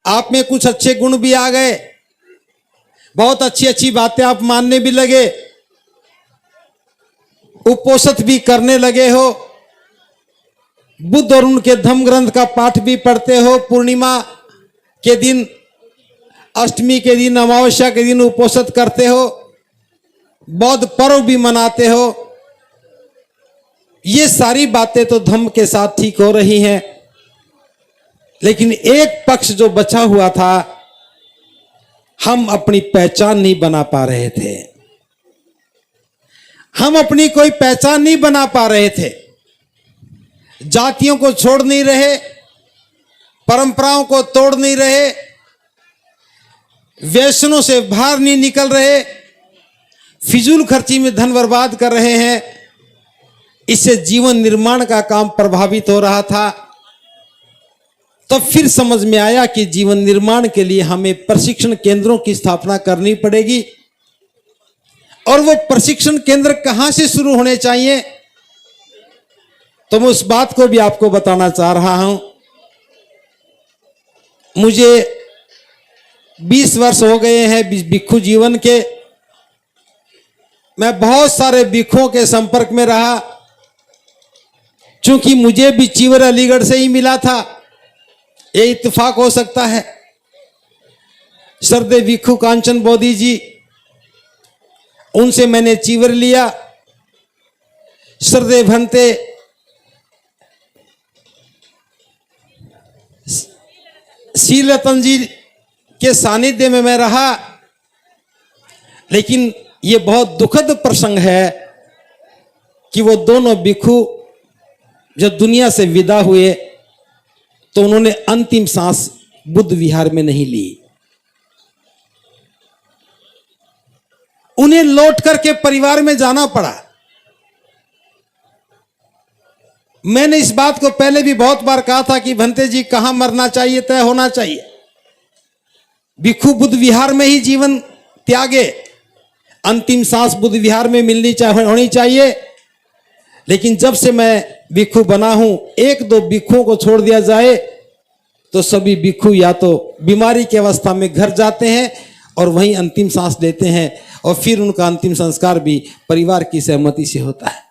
आप में कुछ अच्छे गुण भी आ गए, बहुत अच्छी अच्छी बातें आप मानने भी लगे, उपोषित भी करने लगे हो, बुद्ध और उनके धम्म ग्रंथ का पाठ भी पढ़ते हो, पूर्णिमा के दिन, अष्टमी के दिन, अमावस्या के दिन उपोषित करते हो, बौद्ध पर्व भी मनाते हो। ये सारी बातें तो धम्म के साथ ठीक हो रही हैं, लेकिन एक पक्ष जो बचा हुआ था, हम अपनी पहचान नहीं बना पा रहे थे। हम अपनी कोई पहचान नहीं बना पा रहे थे, जातियों को छोड़ नहीं रहे, परंपराओं को तोड़ नहीं रहे, व्यसनों से बाहर नहीं निकल रहे, फिजूल खर्ची में धन बर्बाद कर रहे हैं। इससे जीवन निर्माण का काम प्रभावित हो रहा था। तो फिर समझ में आया कि जीवन निर्माण के लिए हमें प्रशिक्षण केंद्रों की स्थापना करनी पड़ेगी। और वो प्रशिक्षण केंद्र कहां से शुरू होने चाहिए, तो मैं उस बात को भी आपको बताना चाह रहा हूं। मुझे 20 वर्ष हो गए हैं भिक्षु जीवन के। मैं बहुत सारे भिक्षुओं के संपर्क में रहा, चूंकि मुझे भी चीवर अलीगढ़ से ही मिला था, ये इत्तेफाक हो सकता है। श्रद्धेय भिक्षु कांचन बोधी जी, उनसे मैंने चीवर लिया। श्रद्धेय भंते शीलरतन जी के सानिध्य में मैं रहा। लेकिन ये बहुत दुखद प्रसंग है कि वो दोनों भिक्षु जब दुनिया से विदा हुए तो उन्होंने अंतिम सांस बुद्ध विहार में नहीं ली। उन्हें लौट करके परिवार में जाना पड़ा। मैंने इस बात को पहले भी बहुत बार कहा था कि भंते जी, कहां मरना चाहिए तय होना चाहिए। भिक्षु बुद्ध विहार में ही जीवन त्यागे, अंतिम सांस बुद्ध विहार में होनी चाहिए। लेकिन जब से मैं भिक्षु बना हूं, एक दो भिक्षुओं को छोड़ दिया जाए तो सभी भिक्षु या तो बीमारी की अवस्था में घर जाते हैं और वहीं अंतिम सांस लेते हैं, और फिर उनका अंतिम संस्कार भी परिवार की सहमति से होता है।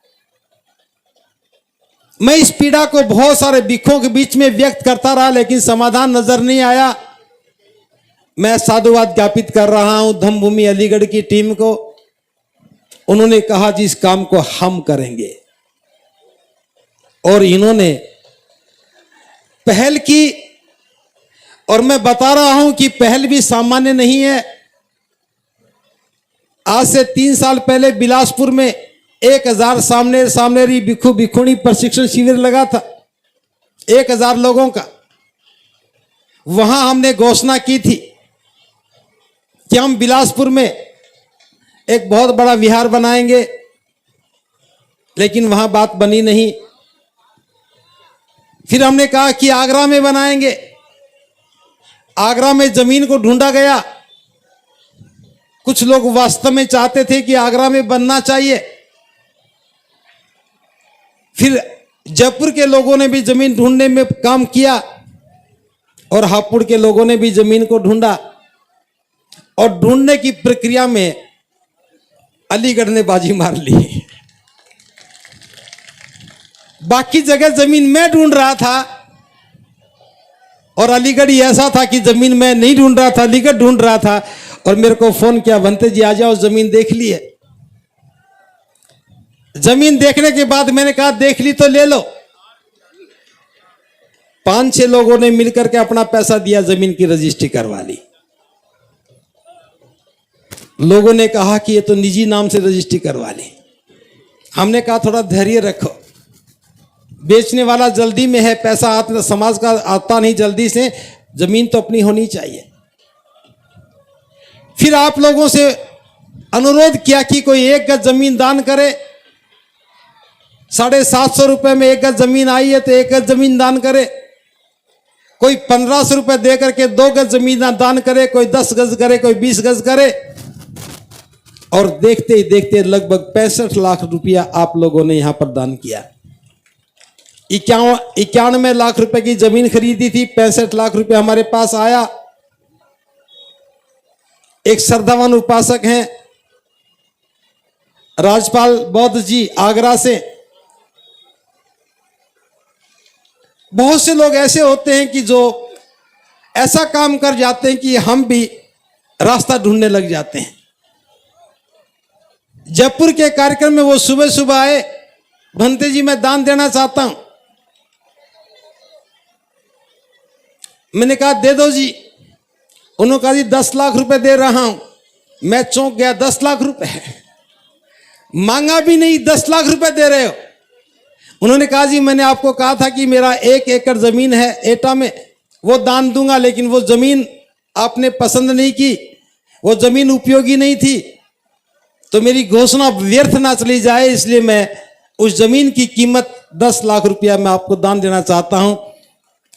मैं इस पीड़ा को बहुत सारे भिक्षुओं के बीच में व्यक्त करता रहा, लेकिन समाधान नजर नहीं आया। मैं साधुवाद ज्ञापित कर रहा हूं धम्मभूमि अलीगढ़ की टीम को। उन्होंने कहा जी, इस काम को हम करेंगे, और इन्होंने पहल की। और मैं बता रहा हूं कि पहल भी सामान्य नहीं है। आज से 3 साल पहले बिलासपुर में 1000 सामनेरी भिक्षु भिक्षुणी प्रशिक्षण शिविर लगा था, 1000 लोगों का। वहां हमने घोषणा की थी कि हम बिलासपुर में एक बहुत बड़ा विहार बनाएंगे, लेकिन वहां बात बनी नहीं। फिर हमने कहा कि आगरा में बनाएंगे। आगरा में जमीन को ढूंढा गया। कुछ लोग वास्तव में चाहते थे कि आगरा में बनना चाहिए। फिर जयपुर के लोगों ने भी जमीन ढूंढने में काम किया, और हापुड़ के लोगों ने भी जमीन को ढूंढा। और ढूंढने की प्रक्रिया में अलीगढ़ ने बाजी मार ली। बाकी जगह जमीन मैं ढूंढ रहा था, और अलीगढ़ ही ऐसा था कि जमीन मैं नहीं ढूंढ रहा था, अलीगढ़ ढूंढ रहा था। और मेरे को फोन किया, भंते जी आ जाओ, जमीन देख ली है। जमीन देखने के बाद मैंने कहा, देख ली तो ले लो। 5-6 लोगों ने मिलकर के अपना पैसा दिया, जमीन की रजिस्ट्री करवा ली। लोगों ने कहा कि ये तो निजी नाम से रजिस्ट्री करवा ली। हमने कहा थोड़ा धैर्य रखो, बेचने वाला जल्दी में है, पैसा समाज का आता नहीं जल्दी से, जमीन तो अपनी होनी चाहिए। फिर आप लोगों से अनुरोध किया कि कोई 1 गज जमीन दान करे। 750 रुपए में 1 गज जमीन आई है, तो 1 गज जमीन दान करे। कोई 1500 रुपए दे करके 2 गज जमीन दान करे, कोई 10 गज करे, कोई 20 गज करे। और देखते ही देखते लगभग 65 लाख रुपया आप लोगों ने यहां पर दान किया। 91 लाख रुपए की जमीन खरीदी थी, 65 लाख रुपए हमारे पास आया। एक श्रद्धावान उपासक हैं राजपाल बौद्ध जी आगरा से। बहुत से लोग ऐसे होते हैं कि जो ऐसा काम कर जाते हैं कि हम भी रास्ता ढूंढने लग जाते हैं। जयपुर के कार्यक्रम में वो सुबह सुबह आए, भंते जी मैं दान देना चाहता हूं। मैंने कहा दे दो जी। उन्होंने कहा जी 10 लाख रुपए दे रहा हूं। मैं चौंक गया, 10 लाख रुपए मांगा भी नहीं, 10 लाख रुपए दे रहे हो। उन्होंने कहा जी मैंने आपको कहा था कि मेरा 1 एकड़ जमीन है एटा में, वो दान दूंगा, लेकिन वो जमीन आपने पसंद नहीं की, वो जमीन उपयोगी नहीं थी, तो मेरी घोषणा व्यर्थ ना चली जाए, इसलिए मैं उस जमीन की कीमत 10 लाख रुपया मैं आपको दान देना चाहता हूं।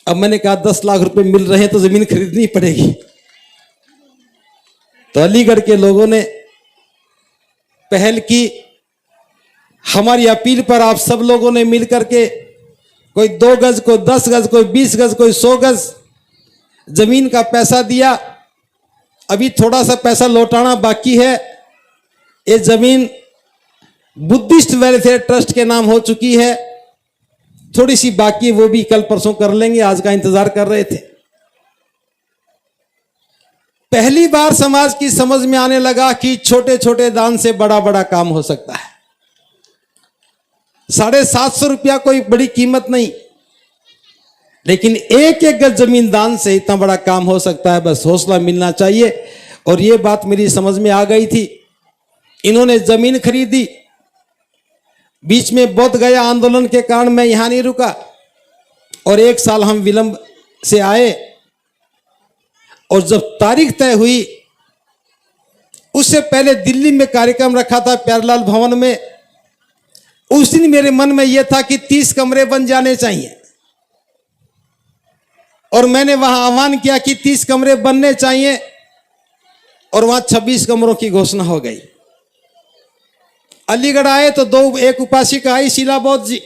अब मैंने कहा 10 लाख रुपए मिल रहे हैं तो जमीन खरीदनी पड़ेगी। तो अलीगढ़ के लोगों ने पहल की। हमारी अपील पर आप सब लोगों ने मिलकर के कोई 2 गज, कोई 10 गज, कोई 20 गज, कोई 100 गज जमीन का पैसा दिया। अभी थोड़ा सा पैसा लौटाना बाकी है। ये जमीन बुद्धिस्ट वेलफेयर ट्रस्ट के नाम हो चुकी है, थोड़ी सी बाकी, वो भी कल परसों कर लेंगे, आज का इंतजार कर रहे थे। पहली बार समाज की समझ में आने लगा कि छोटे छोटे दान से बड़ा बड़ा काम हो सकता है। 750 रुपया कोई बड़ी कीमत नहीं, लेकिन 1-1 गज जमीन दान से इतना बड़ा काम हो सकता है। बस हौसला मिलना चाहिए। और ये बात मेरी समझ में आ गई थी। इन्होंने जमीन खरीदी। बीच में बोध गया आंदोलन के कारण मैं यहां नहीं रुका और 1 साल हम विलंब से आए। और जब तारीख तय हुई, उससे पहले दिल्ली में कार्यक्रम रखा था प्यारेलाल भवन में। उस दिन मेरे मन में यह था कि 30 कमरे बन जाने चाहिए, और मैंने वहां आह्वान किया कि 30 कमरे बनने चाहिए, और वहां 26 कमरों की घोषणा हो गई। अलीगढ़ आए तो एक उपासिका आई, शीला बौद्ध जी।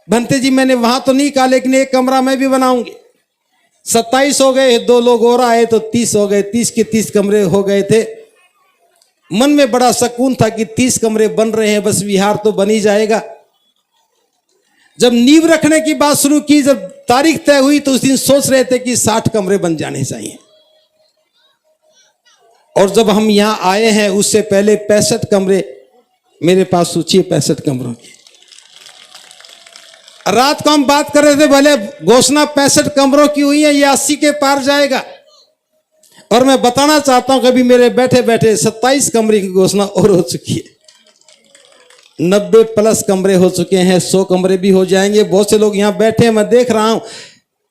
भंते जी मैंने वहां तो नहीं कहा, लेकिन 1 कमरा मैं भी बनाऊंगी। 27 हो गए, 2 लोग और आए तो 30 हो गए। 30 के 30 कमरे हो गए थे। मन में बड़ा सुकून था कि 30 कमरे बन रहे हैं, बस विहार तो बन ही जाएगा। जब नींव रखने की बात शुरू की, जब तारीख तय हुई, तो उस दिन सोच रहे थे कि 60 कमरे बन जाने चाहिए। और जब हम यहां आए हैं, उससे पहले 65 कमरे मेरे पास सूची है, 65 कमरों की। रात को हम बात कर रहे थे, भले घोषणा 65 कमरों की हुई है, ये 80 के पार जाएगा। और मैं बताना चाहता हूं, कभी मेरे बैठे बैठे 27 कमरे की घोषणा और हो चुकी है। 90 प्लस कमरे हो चुके हैं, 100 कमरे भी हो जाएंगे। बहुत से लोग यहां बैठे हैं, मैं देख रहा हूं,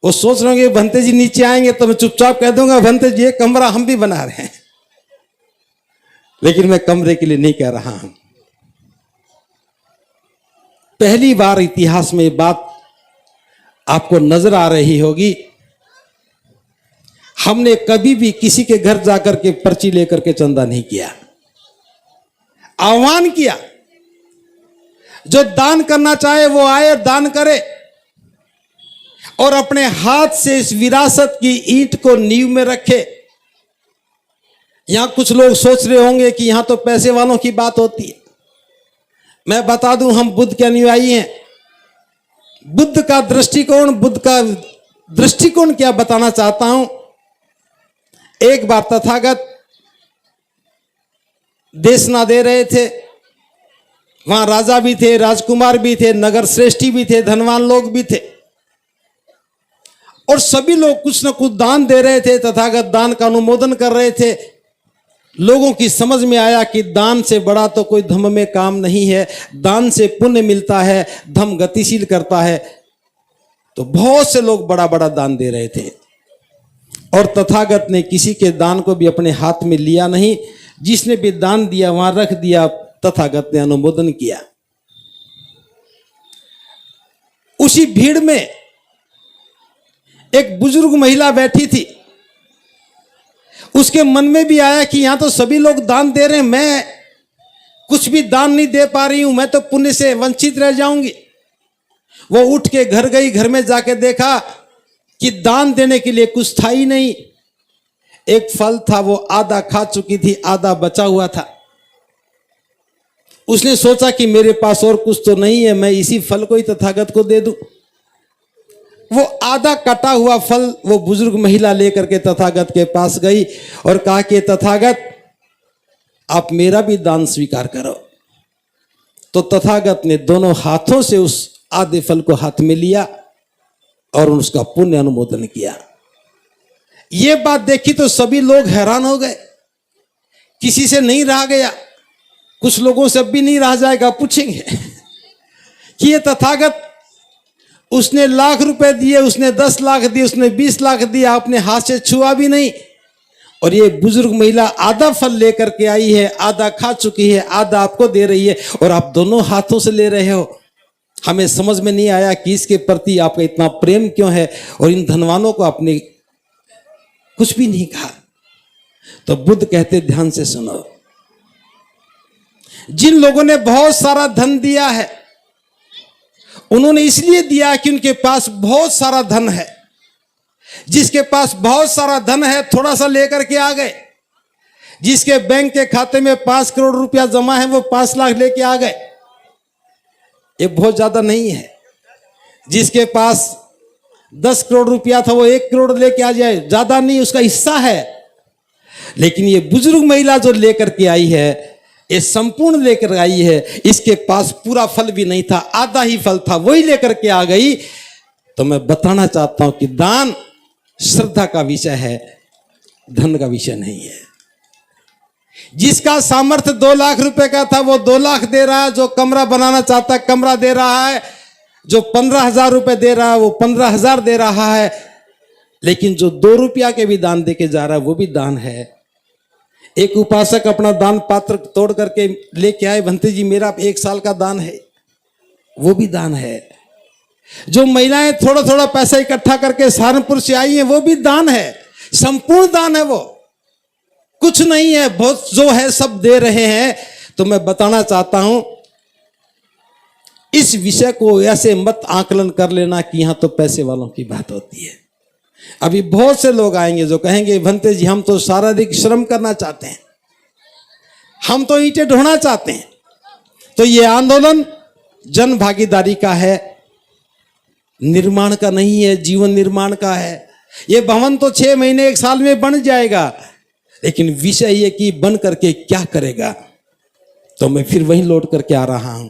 वो सोच रहे होंगे भंते जी नीचे आएंगे तो मैं चुपचाप कह दूंगा भंते जी ये कमरा हम भी बना रहे हैं, लेकिन मैं कमरे के लिए नहीं कह रहा हूं। पहली बार इतिहास में बात आपको नजर आ रही होगी, हमने कभी भी किसी के घर जाकर के पर्ची लेकर के चंदा नहीं किया। आह्वान किया, जो दान करना चाहे वो आए और दान करे, और अपने हाथ से इस विरासत की ईंट को नींव में रखे। यहां कुछ लोग सोच रहे होंगे कि यहां तो पैसे वालों की बात होती है। मैं बता दूं, हम बुद्ध के अनुयायी हैं। बुद्ध का दृष्टिकोण क्या बताना चाहता हूं। एक बार तथागत देश ना दे रहे थे, वहां राजा भी थे, राजकुमार भी थे, नगर श्रेष्ठी भी थे, धनवान लोग भी थे, और सभी लोग कुछ न कुछ दान दे रहे थे। तथागत दान का अनुमोदन कर रहे थे। लोगों की समझ में आया कि दान से बड़ा तो कोई धम्म में काम नहीं है, दान से पुण्य मिलता है, धम्म गतिशील करता है। तो बहुत से लोग बड़ा बड़ा दान दे रहे थे, और तथागत ने किसी के दान को भी अपने हाथ में लिया नहीं। जिसने भी दान दिया वहां रख दिया, तथागत ने अनुमोदन किया। उसी भीड़ में एक बुजुर्ग महिला बैठी थी। उसके मन में भी आया कि यहां तो सभी लोग दान दे रहे हैं, मैं कुछ भी दान नहीं दे पा रही हूं, मैं तो पुण्य से वंचित रह जाऊंगी। वो उठ के घर गई। घर में जाके देखा कि दान देने के लिए कुछ था ही नहीं। एक फल था, वो आधा खा चुकी थी, आधा बचा हुआ था। उसने सोचा कि मेरे पास और कुछ तो नहीं है, मैं इसी फल को ही तथागत को दे दूं। वो आधा कटा हुआ फल वो बुजुर्ग महिला लेकर के तथागत के पास गई और कहा कि तथागत, आप मेरा भी दान स्वीकार करो। तो तथागत ने दोनों हाथों से उस आधे फल को हाथ में लिया और उसका पुण्य अनुमोदन किया। ये बात देखी तो सभी लोग हैरान हो गए, किसी से नहीं रहा गया। कुछ लोगों से अब भी नहीं रहा जाएगा, पूछेंगे कि ये तथागत, उसने लाख रुपए दिए, उसने 10 लाख दिए, उसने 20 लाख दिए, आपने हाथ से छुआ भी नहीं, और ये बुजुर्ग महिला आधा फल लेकर के आई है, आधा खा चुकी है, आधा आपको दे रही है और आप दोनों हाथों से ले रहे हो। हमें समझ में नहीं आया कि इसके प्रति आपका इतना प्रेम क्यों है, और इन धनवानों को आपने कुछ भी नहीं कहा। तो बुद्ध कहते, ध्यान से सुनो, जिन लोगों ने बहुत सारा धन दिया है, उन्होंने इसलिए दिया कि उनके पास बहुत सारा धन है। जिसके पास बहुत सारा धन है, थोड़ा सा लेकर के आ गए। जिसके बैंक के खाते में 5 करोड़ रुपया जमा है, वो 5 लाख लेके आ गए, ये बहुत ज्यादा नहीं है। जिसके पास 10 करोड़ रुपया था, वो 1 करोड़ लेके आ जाए, ज्यादा नहीं, उसका हिस्सा है। लेकिन ये बुजुर्ग महिला जो लेकर के आई है, ये संपूर्ण लेकर आई है। इसके पास पूरा फल भी नहीं था, आधा ही फल था, वही लेकर के आ गई। तो मैं बताना चाहता हूं कि दान श्रद्धा का विषय है, धन का विषय नहीं है। जिसका सामर्थ्य 2 लाख रुपए का था, वो 2 लाख दे रहा है। जो कमरा बनाना चाहता है, कमरा दे रहा है। जो 15,000 रुपए दे रहा है, वो 15,000 दे रहा है। लेकिन जो 2 रुपया के भी दान देके जा रहा है, वो भी दान है। एक उपासक अपना दान पात्र तोड़ करके लेके आए, भंते जी मेरा 1 साल का दान है, वो भी दान है। जो महिलाएं थोड़ा थोड़ा पैसा इकट्ठा करके सहारनपुर से आई हैं, वो भी दान है, संपूर्ण दान है। वो कुछ नहीं है, बहुत जो है सब दे रहे हैं। तो मैं बताना चाहता हूं, इस विषय को ऐसे मत आकलन कर लेना कि यहां तो पैसे वालों की बात होती है। अभी बहुत से लोग आएंगे जो कहेंगे, भंते जी हम तो शारीरिक श्रम करना चाहते हैं, हम तो ईंटें ढोना चाहते हैं। तो ये आंदोलन जन भागीदारी का है, निर्माण का नहीं है, जीवन निर्माण का है। ये भवन तो 6 महीने 1 साल में बन जाएगा, लेकिन विषय ये कि बन करके क्या करेगा। तो मैं फिर वहीं लौट करके आ रहा हूं।